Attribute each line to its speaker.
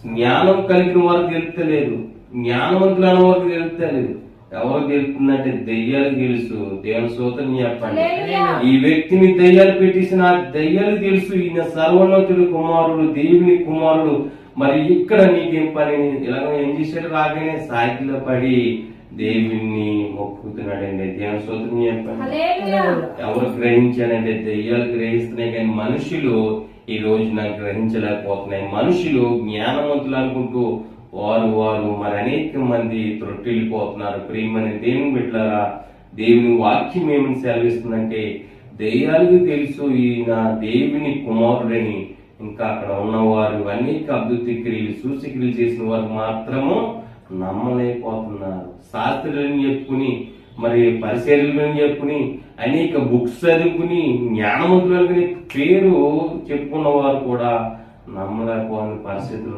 Speaker 1: జ్ఞానం కలిగిన వారికి తెలుస్తలేదు, జ్ఞానవంతులైన వారికి తెలుస్తలేదు. ఎవరు తెలుస్తుందంటే దెయ్యాలకు తెలుసు. దేవుని స్తోత్రం చెప్పండి. ఈ వ్యక్తిని దెయ్యాలు పెట్టేసిన దెయ్యాలు తెలుసు, ఈయన సర్వోన్నతుడు కుమారుడు, దేవుని కుమారుడు. మరి ఇక్కడ నీకేం పని? ఇలాగ ఏం చేశాడు? రాగానే సాగిలో పడి దేవుణ్ణి మొక్కుతున్నాడండి. దేవుని స్తోత్రం చెప్పండి. ఎవరు గ్రహించాలంటే దెయ్యాలు గ్రహిస్తున్నాయి, కానీ మనుషులు ఈ రోజున గ్రహించలేకపోతున్నాయి. మనుషులు జ్ఞానవంతులు అనుకుంటూ వారు మరి అనేక మంది త్రొట్టిల్లిపోతున్నారు. ప్రియమైన దేవుని బిడ్డలారా, దేవుని వాక్యం ఏమని సెలవిస్తుందంటే దెయ్యాలకు తెలుసు ఈయన దేవుని కుమారుడని. ఇంకా అక్కడ ఉన్నవారు అనేక అద్భుత క్రియలు సూచక్రియలు చేసిన వారు మాత్రము నమ్మలేకపోతున్నారు. శాస్త్రులను చెప్పుకుని, మరి పరిశీలనని చెప్పుకుని, అనేక బుక్స్ చదువుకుని జ్ఞానవంతులని పేరు చెప్పుకున్న వారు కూడా నమ్మలేకపోయిన పరిస్థితులు.